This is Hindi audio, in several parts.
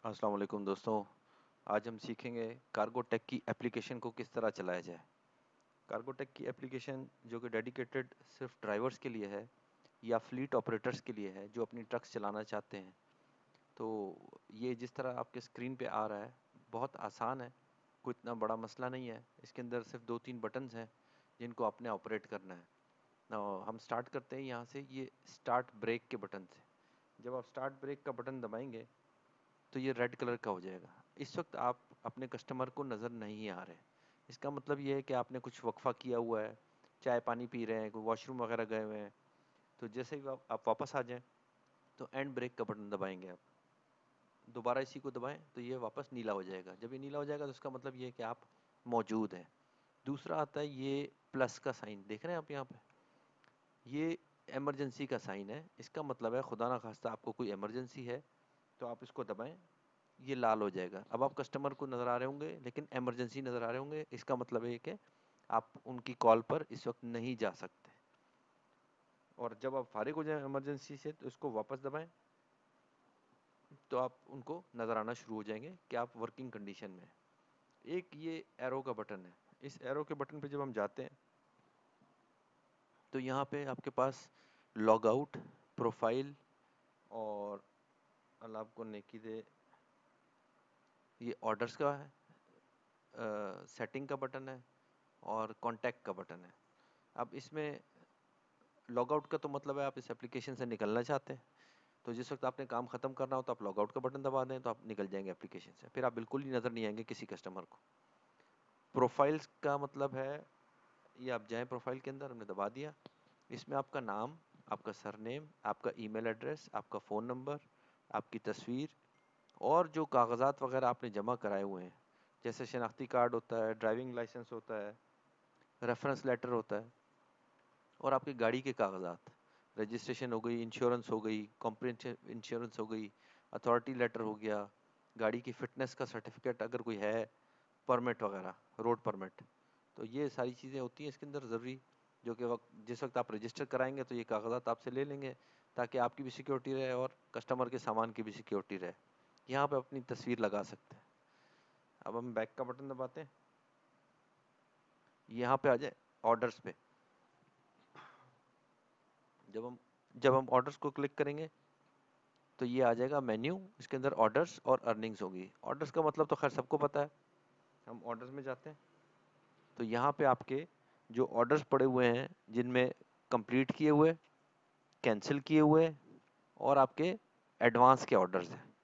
अस्सलाम वालेकुम दोस्तों। आज हम सीखेंगे कार्गो टेक की एप्लीकेशन को किस तरह चलाया जाए। कार्गो टेक की एप्लीकेशन जो कि डेडिकेटेड सिर्फ ड्राइवर्स के लिए है या फ्लीट ऑपरेटर्स के लिए है जो अपनी ट्रक्स चलाना चाहते हैं। तो ये जिस तरह आपके स्क्रीन पे आ रहा है बहुत आसान है, कोई इतना बड़ा मसला नहीं है। इसके अंदर सिर्फ 2-3 बटन्स हैं जिनको आपने ऑपरेट करना है। हम स्टार्ट करते हैं यहाँ से, ये स्टार्ट ब्रेक के बटन से। जब आप स्टार्ट ब्रेक का बटन दबाएंगे तो ये रेड कलर का हो जाएगा। इस वक्त आप अपने कस्टमर को नज़र नहीं आ रहे। इसका मतलब ये है कि आपने कुछ वक्फा किया हुआ है, चाय पानी पी रहे हैं, कोई वॉशरूम वगैरह गए हुए हैं। तो जैसे ही आप वापस आ जाएं तो एंड ब्रेक का बटन दबाएंगे आप, दोबारा इसी को दबाएं तो ये वापस नीला हो जाएगा। जब ये नीला हो जाएगा तो उसका मतलब ये है कि आप मौजूद हैं। दूसरा आता है ये प्लस का साइन, देख रहे हैं आप यहाँ पे, ये इमरजेंसी का साइन है। इसका मतलब है खुदा ना खास्ता आपको कोई इमरजेंसी है तो आप इसको दबाएं, ये लाल हो जाएगा। अब आप कस्टमर को नज़र आ रहे होंगे लेकिन इमरजेंसी नज़र आ रहे होंगे, इसका मतलब है कि आप उनकी कॉल पर इस वक्त नहीं जा सकते। और जब आप फारिग हो जाएं इमरजेंसी से तो इसको वापस दबाएं तो आप उनको नज़र आना शुरू हो जाएंगे कि आप वर्किंग कंडीशन में हैं। एक ये एरो का बटन है। इस एरो के बटन पे जब हम जाते हैं तो यहाँ पे आपके पास लॉग आउट, प्रोफाइल और अल्लाह आपको नेकी दे, ये ऑर्डर्स का है, सेटिंग का बटन है और कॉन्टैक्ट का बटन है। अब इसमें लॉग आउट का तो मतलब है आप इस एप्लीकेशन से निकलना चाहते हैं। तो जिस वक्त आपने काम ख़त्म करना हो तो आप लॉग आउट का बटन दबा दें तो आप निकल जाएंगे एप्लीकेशन से, फिर आप बिल्कुल ही नज़र नहीं आएंगे किसी कस्टमर को। प्रोफाइल्स का मतलब है ये आप जाएं प्रोफाइल के अंदर, हमने दबा दिया। इसमें आपका नाम, आपका सरनेम, आपका ईमेल एड्रेस, आपका फ़ोन नंबर, आपकी तस्वीर और जो कागज़ात वगैरह आपने जमा कराए हुए हैं, जैसे शनाख्ती कार्ड होता है, ड्राइविंग लाइसेंस होता है, रेफरेंस लेटर होता है, और आपकी गाड़ी के कागजात, रजिस्ट्रेशन हो गई, इंश्योरेंस हो गई, कॉम्प्रिहेंसिव इंश्योरेंस हो गई, अथॉरिटी लेटर हो गया, गाड़ी की फ़िटनेस का सर्टिफिकेट अगर कोई है, परमिट वगैरह, रोड परमिट। तो ये सारी चीज़ें होती हैं इसके अंदर ज़रूरी, जो कि जिस वक्त आप रजिस्टर कराएंगे तो ये कागजात आपसे ले लेंगे ताकि आपकी भी सिक्योरिटी रहे और कस्टमर के सामान की भी सिक्योरिटी रहे। यहाँ पे अपनी तस्वीर लगा सकते हैं। अब हम बैक का बटन दबाते हैं, यहाँ पे आ जाए ऑर्डर्स पे। जब हम जब हम ऑर्डर्स को क्लिक करेंगे तो ये आ जाएगा मेन्यू, इसके अंदर ऑर्डर्स और अर्निंग्स होगी। ऑर्डर्स का मतलब तो खैर सबको पता है। हम ऑर्डर्स में जाते हैं तो यहाँ पे आपके जो ऑर्डर्स पड़े हुए हैं जिनमें कंप्लीट किए हुए, कैंसिल किए हुए और आपके एडवांस के ऑर्डर्स हैं।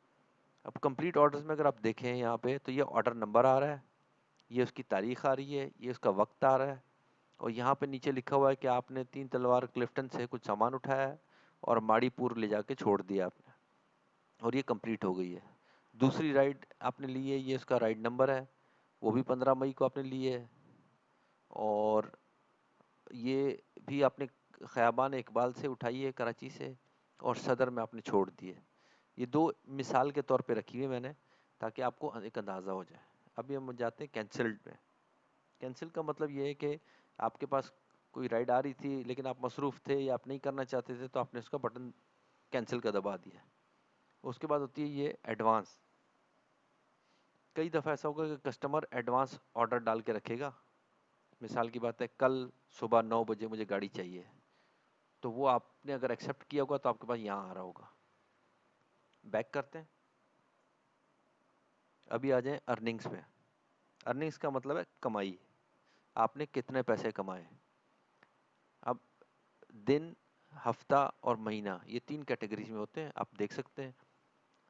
अब कंप्लीट ऑर्डर्स में अगर आप देखें यहाँ पे तो ये ऑर्डर नंबर आ रहा है, ये उसकी तारीख आ रही है, ये उसका वक्त आ रहा है, और यहाँ पे नीचे लिखा हुआ है कि आपने 3 तलवार क्लिफ्टन से कुछ सामान उठाया है और माड़ीपुर ले जाके छोड़ दिया आपने, और ये कंप्लीट हो गई है। दूसरी राइड आपने ली है, ये उसका राइड नंबर है, वो भी 15 मई को आपने ली है, और ये भी आपने ख़याबान इकबाल से उठाई है कराची से और सदर में आपने छोड़ दी है। ये दो मिसाल के तौर पे रखी हुई है मैंने ताकि आपको एक अंदाज़ा हो जाए। अभी हम जाते हैं कैंसल्ड में। कैंसिल का मतलब ये है कि आपके पास कोई राइड आ रही थी लेकिन आप मसरूफ़ थे या आप नहीं करना चाहते थे तो आपने उसका बटन कैंसिल का दबा दिया। उसके बाद होती है ये एडवांस। कई दफ़ा ऐसा होगा कि कस्टमर एडवांस ऑर्डर डाल के रखेगा। मिसाल की बात है, कल सुबह 9 बजे मुझे गाड़ी चाहिए, तो वो आपने अगर एक्सेप्ट किया होगा तो आपके पास यहाँ आ रहा होगा। बैक करते हैं, अभी आ जाएं अर्निंग्स में। अर्निंग्स का मतलब है कमाई, आपने कितने पैसे कमाए। अब दिन, हफ्ता और महीना, ये 3 कैटेगरीज में होते हैं, आप देख सकते हैं।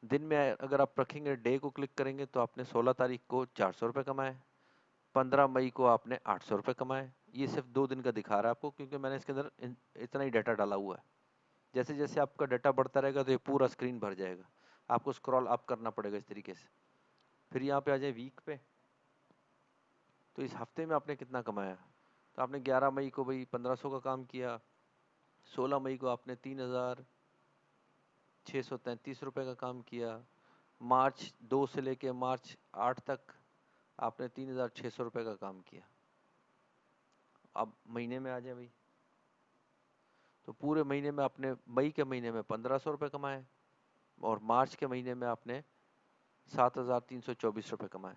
दिन में अगर आप रखेंगे, डे को क्लिक करेंगे तो आपने 16 तारीख को 400 रुपये कमाए, 15 मई को आपने 800 रुपये कमाए। ये सिर्फ 2 दिन का दिखा रहा है आपको क्योंकि मैंने इसके अंदर इतना ही डाटा डाला हुआ है। जैसे जैसे आपका डाटा बढ़ता रहेगा तो ये पूरा स्क्रीन भर जाएगा, आपको स्क्रॉल अप करना पड़ेगा इस तरीके से। फिर यहाँ पे आ जाए वीक पे, तो इस हफ्ते में आपने कितना कमाया। तो आपने 11 मई को भाई 1500 का काम किया, 16 मई को आपने 3633 रुपये का काम किया, मार्च 2 से लेके मार्च 8 तक आपने 3600 रुपये का काम किया। अब महीने में आ जाए भाई, तो पूरे महीने में आपने मई के महीने में 1500 रुपये कमाए और मार्च के महीने में आपने 7,324 रुपये कमाए।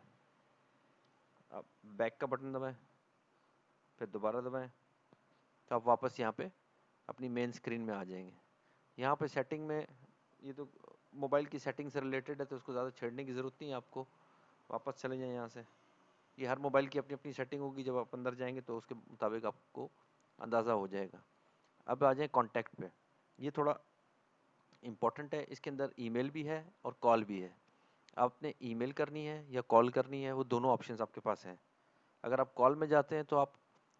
अब बैक का बटन दबाएं, फिर दोबारा दबाएं, तो आप वापस यहाँ पे अपनी मेन स्क्रीन में आ जाएंगे। यहाँ पे सेटिंग में, ये तो मोबाइल की सेटिंग से रिलेटेड है तो उसको ज़्यादा छेड़ने की ज़रूरत नहीं है आपको। वापस चले जाएं यहाँ से। ये हर मोबाइल की अपनी अपनी सेटिंग होगी, जब आप अंदर जाएंगे तो उसके मुताबिक आपको अंदाज़ा हो जाएगा। अब आ जाए कॉन्टैक्ट पे। ये थोड़ा इम्पोर्टेंट है, इसके अंदर ईमेल भी है और कॉल भी है। आपने ईमेल करनी है या कॉल करनी है, वो दोनों ऑप्शंस आपके पास हैं। अगर आप कॉल में जाते हैं तो आप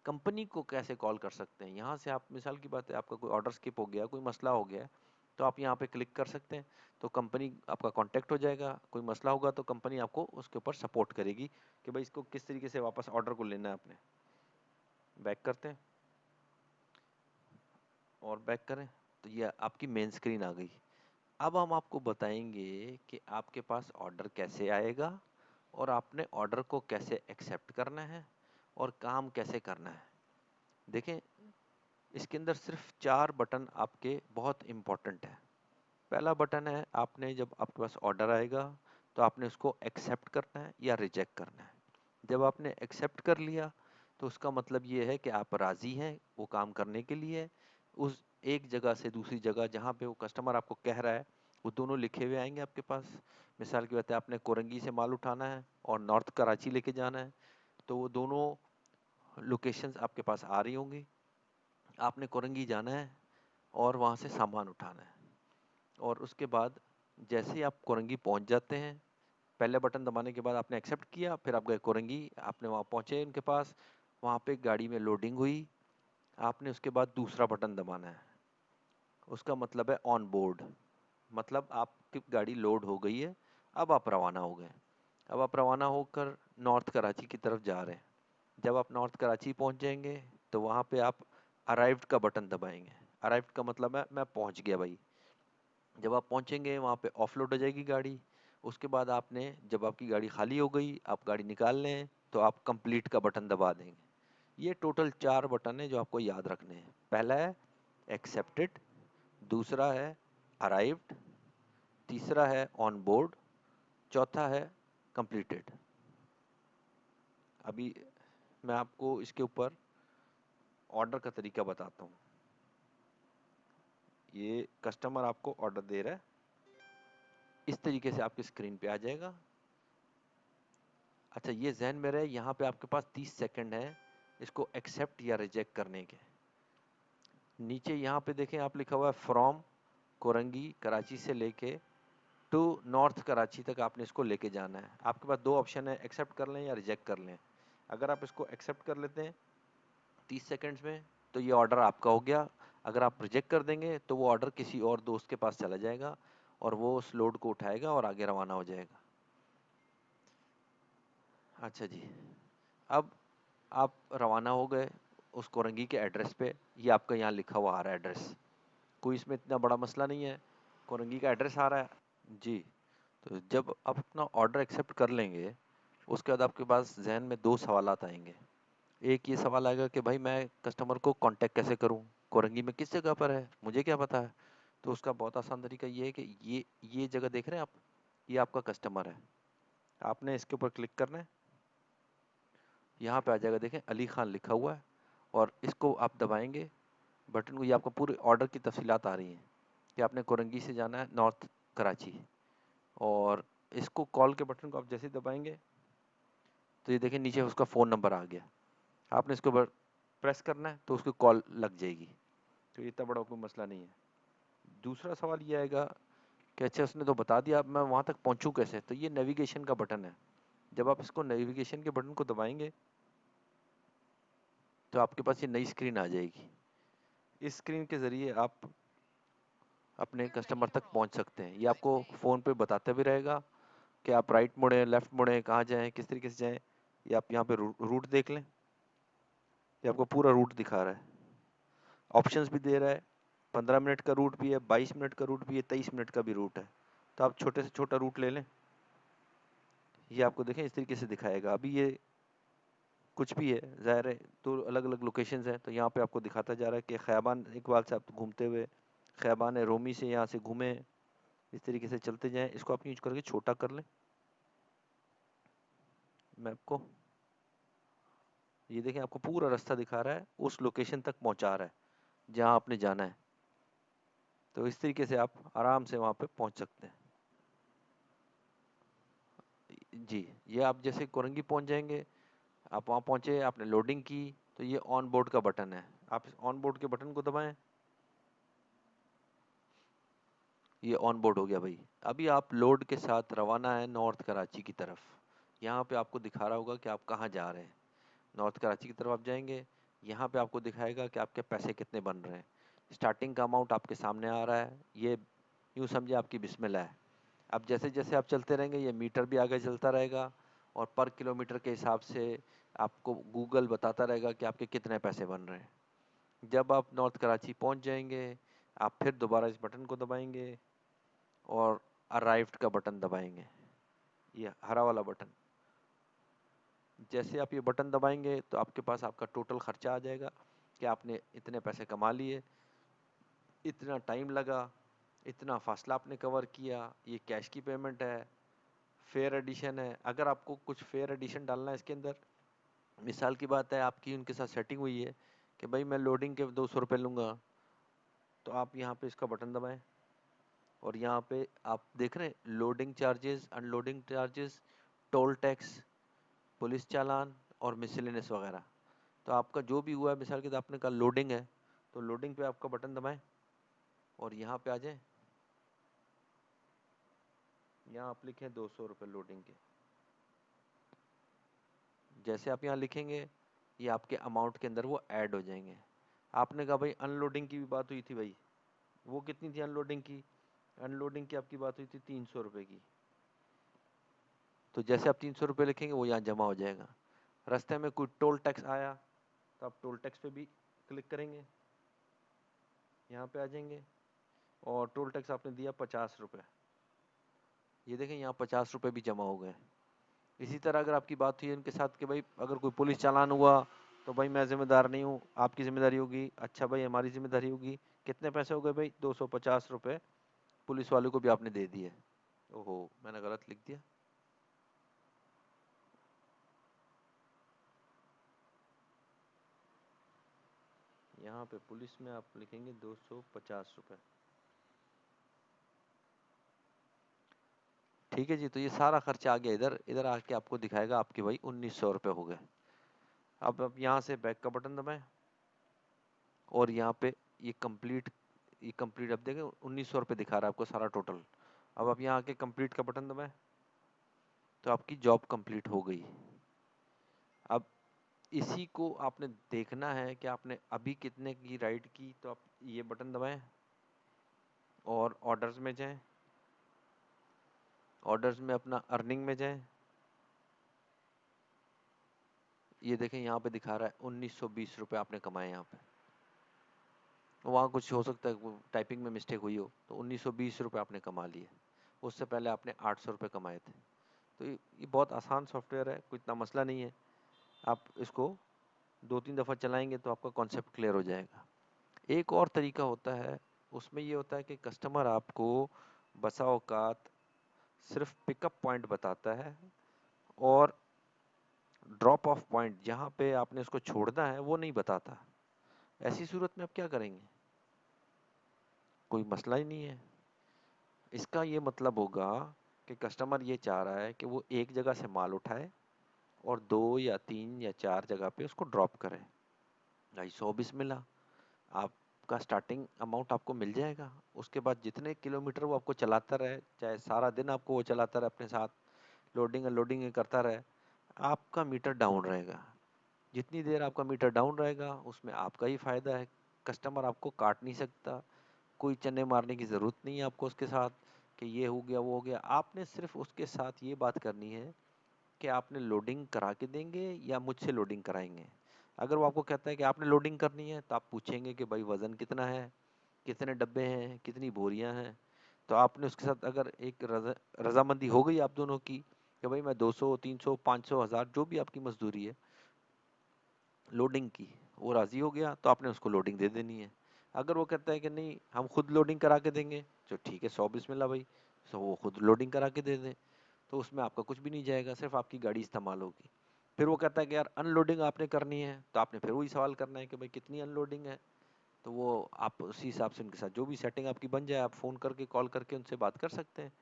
कंपनी को कैसे कॉल कर सकते हैं, यहाँ से आप, मिसाल की बात है आपका कोई ऑर्डर स्किप हो गया, कोई मसला हो गया, तो आप यहाँ पे क्लिक कर सकते हैं, तो कंपनी आपका कांटेक्ट हो जाएगा। कोई मसला होगा तो कंपनी आपको उसके ऊपर सपोर्ट करेगी कि भाई इसको किस तरीके से वापस ऑर्डर को लेना है आपने। बैक करते हैं और बैक करें तो ये आपकी मेन स्क्रीन आ गई। अब हम आपको बताएंगे कि आपके पास ऑर्डर कैसे आएगा और आपने ऑर्डर को कैसे एक्सेप्ट करना है और काम कैसे करना है। देखें, इसके अंदर सिर्फ 4 बटन आपके बहुत इम्पोर्टेंट है। पहला बटन है, आपने जब आपके पास ऑर्डर आएगा तो आपने उसको एक्सेप्ट करना है या रिजेक्ट करना है। जब आपने एक्सेप्ट कर लिया तो उसका मतलब ये है कि आप राज़ी हैं वो काम करने के लिए। उस एक जगह से दूसरी जगह जहाँ पे वो कस्टमर आपको कह रहा है, वो दोनों लिखे हुए आएंगे आपके पास। मिसाल की बात है, आपने कोरंगी से माल उठाना है और नॉर्थ कराची लेके जाना है, तो वो दोनों लोकेशंस आपके पास आ रही होंगी। आपने कोरंगी जाना है और वहाँ से सामान उठाना है, और उसके बाद जैसे ही आप कोरंगी पहुँच जाते हैं, पहले बटन दबाने के बाद आपने एक्सेप्ट किया, फिर आप गए कोरंगी, आपने वहाँ पहुँचे उनके पास, वहाँ पे गाड़ी में लोडिंग हुई, आपने उसके बाद दूसरा बटन दबाना है। उसका मतलब है ऑन बोर्ड, मतलब आपकी गाड़ी लोड हो गई है, अब आप रवाना हो गए। अब आप रवाना होकर नॉर्थ कराची की तरफ जा रहे हैं। जब आप नॉर्थ कराची पहुंच जाएंगे तो वहाँ पे आप अराइव्ड का बटन दबाएंगे। अराइव्ड का मतलब है मैं पहुंच गया भाई। जब आप पहुंचेंगे वहाँ पे ऑफलोड हो जाएगी गाड़ी। उसके बाद आपने, जब आपकी गाड़ी खाली हो गई, आप गाड़ी निकाल लें, तो आप कंप्लीट का बटन दबा देंगे। ये टोटल 4 बटन है जो आपको याद रखने हैं। पहला है एक्सेप्टेड, दूसरा है अराइव्ड, तीसरा है ऑन बोर्ड, चौथा है कंप्लीटेड। अभी मैं आपको इसके ऊपर ऑर्डर का तरीका बताता हूँ। ये कस्टमर आपको ऑर्डर दे रहा है, इस तरीके से आपकी स्क्रीन पे आ जाएगा। अच्छा, ये जहन में रहे, यहाँ पे आपके पास 30 सेकंड है इसको एक्सेप्ट या रिजेक्ट करने के। नीचे यहाँ पे देखें, आप लिखा हुआ है फ्रॉम कोरंगी कराची से लेके टू नॉर्थ कराची तक आपने इसको लेके जाना है। आपके पास दो ऑप्शन है, एक्सेप्ट कर लें या रिजेक्ट कर लें। अगर आप इसको एक्सेप्ट कर लेते हैं 30 सेकंड्स में, तो ये ऑर्डर आपका हो गया। अगर आप रिजेक्ट कर देंगे तो वो ऑर्डर किसी और दोस्त के पास चला जाएगा और वो उस लोड को उठाएगा और आगे रवाना हो जाएगा। अच्छा जी, अब आप रवाना हो गए उस कोरंगी के एड्रेस पे। ये आपका यहाँ लिखा हुआ आ रहा है एड्रेस, कोई इसमें इतना बड़ा मसला नहीं है, कोरंगी का एड्रेस आ रहा है जी। तो जब आप अपना ऑर्डर एक्सेप्ट कर लेंगे, उसके बाद आपके पास जहन में दो सवालात आएंगे। एक ये सवाल आएगा कि भाई मैं कस्टमर को कांटेक्ट कैसे करूं, कोरंगी में किस जगह पर है, मुझे क्या पता है। तो उसका बहुत आसान तरीका ये है कि ये जगह देख रहे हैं आप, ये आपका कस्टमर है। आपने इसके ऊपर क्लिक करना है, यहाँ पे आ जाएगा, देखें अली खान लिखा हुआ है, और इसको आप दबाएंगे बटन को, ये आपको पूरे ऑर्डर की तफसीलात आ रही हैं कि आपने कोरंगी से जाना है नॉर्थ कराची। और इसको कॉल के बटन को आप जैसे ही दबाएंगे तो ये देखें नीचे उसका फ़ोन नंबर आ गया। आपने इसके ऊपर प्रेस करना है तो उसकी कॉल लग जाएगी। तो ये इतना बड़ा कोई मसला नहीं है। दूसरा सवाल ये आएगा कि अच्छा उसने तो बता दिया, अब मैं वहाँ तक पहुँचूँ कैसे। तो ये नेविगेशन का बटन है। जब आप इसको नेविगेशन के बटन को दबाएंगे तो आपके पास ये नई स्क्रीन आ जाएगी। इस स्क्रीन के ज़रिए आप अपने कस्टमर तक पहुँच सकते हैं। ये आपको फ़ोन पे बताता भी रहेगा कि आप राइट मुड़ें, लेफ़्ट मुड़ें, कहाँ जाएँ, किस तरीके से जाएँ। ये आप यहाँ पे रूट देख लें, ये आपको पूरा रूट दिखा रहा है। ऑप्शंस भी दे रहा है, 15 मिनट का रूट भी है, 22 मिनट का रूट भी है, 23 मिनट का भी रूट है। तो आप छोटे से छोटा रूट ले लें। ये आपको देखें इस तरीके से दिखाएगा। अभी ये कुछ भी है, ज़ाहिर है तो अलग अलग लोकेशंस हैं, तो यहाँ पे आपको दिखाता जा रहा है कि ख़याबान इकबाल से आप घूमते हुए ख़याबान रोमी से यहाँ से घूमें, इस तरीके से चलते जाएं। इसको आप यूज करके छोटा कर लें, मैप को, ये देखें आपको पूरा रास्ता दिखा रहा है, उस लोकेशन तक पहुंचा रहा है जहां आपने जाना है। तो इस तरीके से आप आराम से वहां पे पहुंच सकते हैं। जी, ये आप जैसे कोरंगी पहुंच जाएंगे, आप वहां पहुंचे, आपने लोडिंग की, तो ये ऑन बोर्ड का बटन है, आप इस ऑन बोर्ड के बटन को दबाएं। ये ऑन बोर्ड हो गया भाई। अभी आप लोड के साथ रवाना है नॉर्थ कराची की तरफ। यहाँ पे आपको दिखा रहा होगा कि आप कहाँ जा रहे हैं। नॉर्थ कराची की तरफ आप जाएंगे, यहाँ पे आपको दिखाएगा कि आपके पैसे कितने बन रहे हैं। स्टार्टिंग का अमाउंट आपके सामने आ रहा है, ये यूँ समझे आपकी बिस्मिल्लाह है। अब जैसे जैसे आप चलते रहेंगे, ये मीटर भी आगे चलता रहेगा, और पर किलोमीटर के हिसाब से आपको गूगल बताता रहेगा कि आपके कितने पैसे बन रहे हैं। जब आप नॉर्थ कराची पहुंच जाएंगे, आप फिर दोबारा इस बटन को दबाएंगे और अराइव्ड का बटन दबाएंगे, ये हरा वाला बटन। जैसे आप ये बटन दबाएंगे तो आपके पास आपका टोटल खर्चा आ जाएगा कि आपने इतने पैसे कमा लिए, इतना टाइम लगा, इतना फासला आपने कवर किया, ये कैश की पेमेंट है, फेयर एडिशन है। अगर आपको कुछ फेयर एडिशन डालना है इसके अंदर, मिसाल की बात है आपकी उनके साथ सेटिंग हुई है कि भाई मैं लोडिंग के 200 रुपये लूँगा, तो आप यहाँ पे इसका बटन दबाएं, और यहाँ पे आप देख रहे हैं loading charges, unloading charges, toll tax, police चालान और मिसलेनियस वगैरह। तो आपका जो भी हुआ है, मिसाल के तौर आपने कहा लोडिंग है, तो लोडिंग पे आपका बटन दबाएं और यहाँ पे आ जाएं। यहाँ आप लिखें 200 रुपये लोडिंग के। जैसे आप यहाँ लिखेंगे, ये आपके अमाउंट के अंदर वो ऐड हो जाएंगे। आपने कहा भाई अनलोडिंग की भी बात हुई थी भाई, वो कितनी थी अनलोडिंग की? अनलोडिंग की आपकी बात हुई थी 300 रुपये की। तो जैसे आप 300 रुपये लिखेंगे, वो यहाँ जमा हो जाएगा। रास्ते में कोई टोल टैक्स आया, तो आप टोल टैक्स पे भी क्लिक करेंगे, यहाँ पे आ जाएंगे, और टोल टैक्स आपने दिया 50 रुपये। ये देखें यहाँ 50 रुपये भी जमा हो गए। इसी तरह अगर आपकी बात हुई उनके साथ कि भाई अगर कोई पुलिस चालान हुआ, तो भाई मैं जिम्मेदार नहीं हूँ, आपकी जिम्मेदारी होगी। अच्छा भाई, हमारी जिम्मेदारी होगी। कितने पैसे हो गए भाई? 250 रुपये पुलिस वाले को भी आपने दे दिए। ओहो, मैंने गलत लिख दिया। यहाँ पे पुलिस में आप लिखेंगे 250 रुपये। ठीक है जी, तो ये सारा खर्चा आ गया इधर। इधर आके आपको दिखाएगा आपके भाई 1900 रुपये हो गए। अब यहाँ से बैक का बटन दबाएं, और यहाँ पे ये कंप्लीट अब देखें 1900 रुपये दिखा रहा है आपको सारा टोटल। अब आप यहाँ आके कंप्लीट का बटन दबाएं, तो आपकी जॉब कंप्लीट हो गई। अब इसी को आपने देखना है कि आपने अभी कितने की राइड की, तो आप ये बटन दबाएं और ऑर्डर्स में जाएं। ऑर्डर्स में अपना अर्निंग में जाएं। ये देखें यहाँ पे दिखा रहा है 1920 रुपये आपने कमाए यहाँ पे। वहाँ कुछ हो सकता है टाइपिंग में मिस्टेक हुई हो, तो 1920 रुपये आपने कमा लिए। उससे पहले आपने 800 रुपये कमाए थे। तो ये बहुत आसान सॉफ्टवेयर है, कोई इतना मसला नहीं है। आप इसको 2-3 दफ़ा चलाएंगे तो आपका कॉन्सेप्ट क्लियर हो जाएगा। एक और तरीका होता है, उसमें ये होता है कि कस्टमर आपको बसा औकात सिर्फ पिकअप पॉइंट बताता है, और ड्रॉप ऑफ पॉइंट जहाँ पे आपने उसको छोड़ना है वो नहीं बताता। ऐसी सूरत में आप क्या करेंगे? कोई मसला ही नहीं है। इसका ये मतलब होगा कि कस्टमर ये चाह रहा है कि वो एक जगह से माल उठाए और 2 या 3 या 4 जगह पे उसको ड्रॉप करे। भाई 120 मिला, आपका स्टार्टिंग अमाउंट आपको मिल जाएगा। उसके बाद जितने किलोमीटर वो आपको चलाता रहे, चाहे सारा दिन आपको वो चलाता रहे अपने साथ, लोडिंग अनलोडिंग करता रहे, आपका मीटर डाउन रहेगा। जितनी देर आपका मीटर डाउन रहेगा, उसमें आपका ही फ़ायदा है। कस्टमर आपको काट नहीं सकता, कोई चने मारने की ज़रूरत नहीं है आपको उसके साथ कि ये हो गया वो हो गया। आपने सिर्फ उसके साथ ये बात करनी है कि आपने लोडिंग करा के देंगे या मुझसे लोडिंग कराएंगे। अगर वो आपको कहता है कि आपने लोडिंग करनी है, तो आप पूछेंगे कि भाई वज़न कितना है, कितने डब्बे हैं, कितनी बोरियां हैं। तो आपने उसके साथ अगर एक रजामंदी हो गई आप दोनों की कि भाई मैं 200 300 500 1000 जो भी आपकी मजदूरी है लोडिंग की, वो राज़ी हो गया, तो आपने उसको लोडिंग दे देनी है। अगर वो कहता है कि नहीं हम खुद लोडिंग करा के देंगे, तो ठीक है, 100 बिस्मिल्लाह भाई, सो वो खुद लोडिंग करा के दे दें। तो उसमें आपका कुछ भी नहीं जाएगा, सिर्फ आपकी गाड़ी इस्तेमाल होगी। फिर वो कहता है कि यार अनलोडिंग आपने करनी है, तो आपने फिर वही सवाल करना है कि भाई कितनी अनलोडिंग है। तो वो आप उसी हिसाब से उनके साथ जो भी सेटिंग आपकी बन जाए, आप फ़ोन करके कॉल करके उनसे बात कर सकते हैं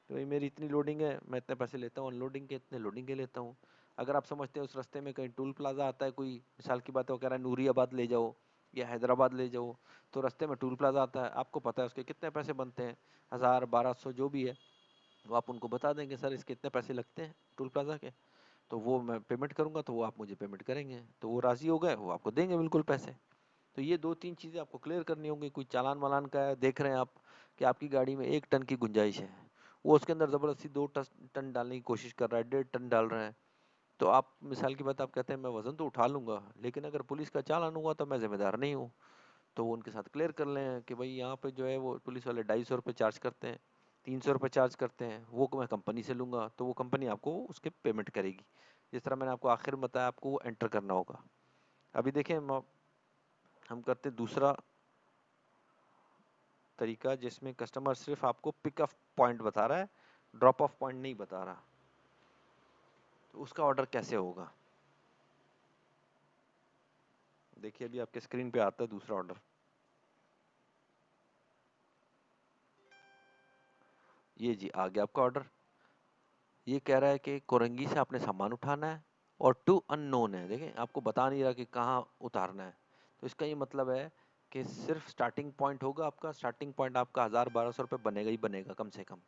कि भाई मेरी इतनी लोडिंग है, मैं इतने पैसे लेता हूँ अनलोडिंग के, इतने लोडिंग के लेता हूँ। अगर आप समझते हैं उस रास्ते में कहीं टोल प्लाजा आता है, कोई मिसाल की बात है वो कह रहा है नूरियाबाद ले जाओ या हैदराबाद ले जाओ, तो रास्ते में टोल प्लाजा आता है, आपको पता है उसके कितने पैसे बनते हैं, 1000 1200 जो भी है, वो आप उनको बता देंगे सर इसके इतने पैसे लगते हैं टोल प्लाजा के, तो वो मैं पेमेंट करूंगा, तो वो आप मुझे पेमेंट करेंगे, तो वो राजी हो गए, वो आपको देंगे बिल्कुल पैसे। तो ये 2 3 चीज़ें आपको क्लियर करनी होंगी। कोई चालान वालान का है, देख रहे हैं आप कि आपकी गाड़ी में 1 टन की गुंजाइश है, वो उसके अंदर ज़बरदस्ती 2 टन डालने की कोशिश कर रहा है, 1.5 टन डाल रहे हैं, तो आप मिसाल की बात आप कहते हैं मैं वज़न तो उठा लूंगा, लेकिन अगर पुलिस का चालान हुआ तो मैं जिम्मेदार नहीं हूँ। तो वो उनके साथ क्लियर कर लें कि भाई यहाँ पे जो है वो पुलिस वाले 250 रुपये चार्ज करते हैं, 300 रुपये चार्ज करते हैं, वो मैं कंपनी से लूँगा, तो वो कंपनी आपको उसके पेमेंट करेगी। जिस तरह मैंने आपको आखिर में बताया, आपको वो एंटर करना होगा। अभी देखें हम करते दूसरा तरीका, जिसमें कस्टमर सिर्फ आपको पिक अप पॉइंट बता रहा है, ड्रॉप ऑफ पॉइंट नहीं बता रहा। तो उसका ऑर्डर कैसे होगा, देखिए अभी आपके स्क्रीन पे आता है दूसरा ऑर्डर। ये जी आ गया आपका ऑर्डर। ये कह रहा है कि कोरंगी से आपने सामान उठाना है और टू अननोन है, देखें आपको बता नहीं रहा कि कहाँ उतारना है। तो इसका ये मतलब है कि सिर्फ स्टार्टिंग पॉइंट होगा आपका, स्टार्टिंग पॉइंट आपका 1000 1200 रुपये बनेगा ही बनेगा कम से कम।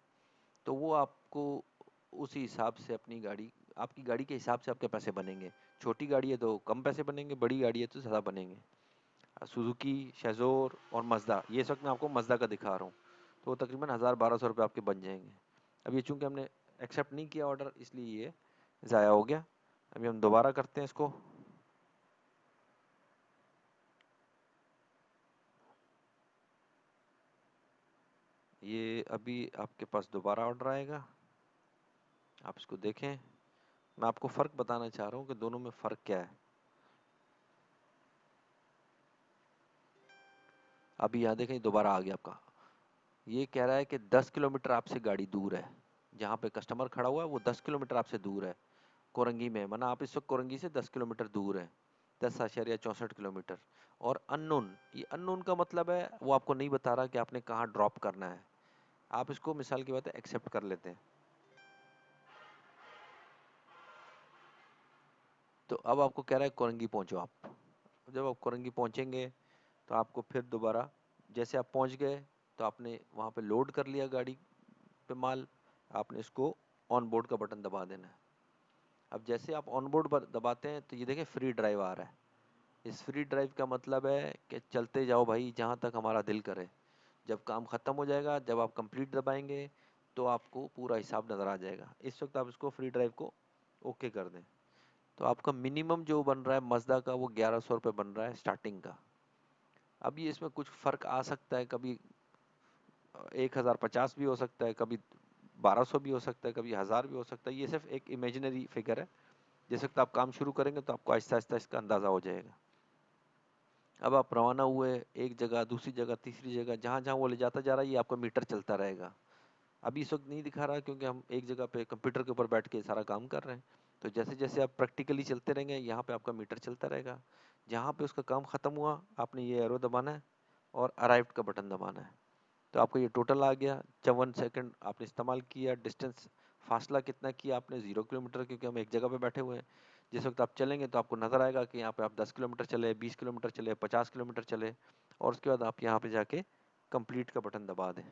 तो वो आपको उसी हिसाब से अपनी गाड़ी, आपकी गाड़ी के हिसाब से आपके पैसे बनेंगे। छोटी गाड़ी है तो कम पैसे बनेंगे, बड़ी गाड़ी है तो ज़्यादा बनेंगे। सुजुकी, शेज़ोर और मज़दा, ये इस वक्त मैं आपको मज़दा का दिखा रहा हूँ, तो वो तकरीबन 1000 1200 रुपये आपके बन जाएंगे। अब ये चूंकि हमने एक्सेप्ट नहीं किया ऑर्डर, इसलिए ये ज़ाया हो गया। अभी हम दोबारा करते हैं इसको। ये अभी आपके पास दोबारा ऑर्डर आएगा, आप इसको देखें। मैं आपको फ़र्क बताना चाह रहा हूँ कि दोनों में फ़र्क क्या है। अभी यहाँ देखें दोबारा आ गया आपका। ये कह रहा है कि 10 किलोमीटर आपसे गाड़ी दूर है, जहाँ पे कस्टमर खड़ा हुआ है वो 10 किलोमीटर आपसे दूर है कोरंगी में, माना आप इस वक्त कोरंगी से 10 किलोमीटर दूर है, 10,64 किलोमीटर। और अननोन, ये अननोन का मतलब है वो आपको नहीं बता रहा कि आपने कहाँ ड्रॉप करना है। आप इसको मिसाल की बात है एक्सेप्ट कर लेते हैं। तो अब आपको कह रहा है कोरंगी पहुंचो आप। जब आप कोरंगी पहुंचेंगे तो आपको फिर दोबारा, जैसे आप पहुंच गए तो आपने वहाँ पे लोड कर लिया गाड़ी पे माल, आपने इसको ऑन बोर्ड का बटन दबा देना है। अब जैसे आप ऑन बोर्ड पर दबाते हैं तो ये देखें फ्री ड्राइव आ रहा है। इस फ्री ड्राइव का मतलब है कि चलते जाओ भाई जहाँ तक हमारा दिल करे। जब काम ख़त्म हो जाएगा, जब आप कंप्लीट दबाएंगे तो आपको पूरा हिसाब नज़र आ जाएगा। इस वक्त आप इसको फ्री ड्राइव को ओके कर दें, तो आपका मिनिमम जो बन रहा है मजदा का वो 1100 रुपये बन रहा है स्टार्टिंग का। अब ये इसमें कुछ फ़र्क आ सकता है, कभी 1050 भी हो सकता है, कभी 1200 भी हो सकता है, कभी 1000 भी हो सकता है। ये सिर्फ एक इमेजिनरी फिगर है, जिस वक्त आप काम शुरू करेंगे तो आपको आहिस्ता आहिस्ता इसका अंदाज़ा हो जाएगा। अब आप रवाना हुए एक जगह, दूसरी जगह, तीसरी जगह, जहाँ जहाँ वो ले जाता जा रहा है ये आपका मीटर चलता रहेगा। अभी इस वक्त नहीं दिखा रहा क्योंकि हम एक जगह पे कंप्यूटर के ऊपर बैठ के सारा काम कर रहे हैं। तो जैसे जैसे आप प्रैक्टिकली चलते रहेंगे यहाँ पे आपका मीटर चलता रहेगा। जहाँ पे उसका काम ख़त्म हुआ आपने ये एरो दबाना है और अराइव्ड का बटन दबाना है। तो आपको ये टोटल आ गया, 54 सेकंड आपने इस्तेमाल किया। डिस्टेंस, फासला कितना किया आपने, 0 किलोमीटर, क्योंकि हम एक जगह पे बैठे हुए हैं। जिस वक्त आप चलेंगे तो आपको नज़र आएगा कि यहाँ पे आप 10 किलोमीटर चले, 20 किलोमीटर चले, 50 किलोमीटर चले, और उसके बाद आप यहाँ पे जाके कंप्लीट का बटन दबा दें।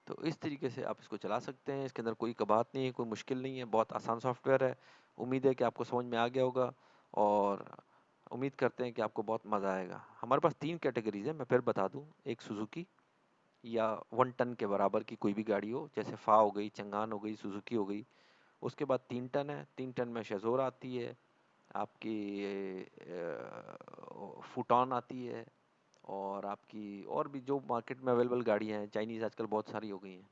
तो इस तरीके से आप इसको चला सकते हैं। इसके अंदर कोई कबात नहीं है, कोई मुश्किल नहीं है, बहुत आसान सॉफ्टवेयर है। उम्मीद है कि आपको समझ में आ गया होगा, और उम्मीद करते हैं कि आपको बहुत मज़ा आएगा। हमारे पास 3 कैटेगरीज है, मैं फिर बता दूँ। एक सुजुकी या 1 टन के बराबर की कोई भी गाड़ी हो, जैसे फा हो गई, चंगान हो गई, सुजुकी हो गई। उसके बाद 3 टन है, 3 टन में शेजोर आती है, आपकी फुटॉन आती है, और आपकी और भी जो मार्केट में अवेलेबल गाड़ियाँ हैं, चाइनीज़ आजकल बहुत सारी हो गई हैं।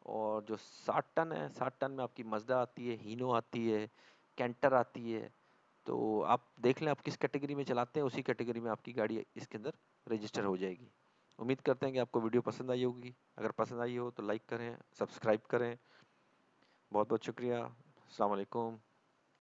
और जो 60 टन है, 60 टन में आपकी मजदा आती है, हीनो आती है, कैंटर आती है। तो आप देख लें आप किस कैटेगरी में चलाते हैं, उसी कैटेगरी में आपकी गाड़ी इसके अंदर रजिस्टर हो जाएगी। उम्मीद करते हैं कि आपको वीडियो पसंद आई होगी। अगर पसंद आई हो तो लाइक करें, सब्सक्राइब करें। बहुत बहुत शुक्रिया। अस्सलाम वालेकुम।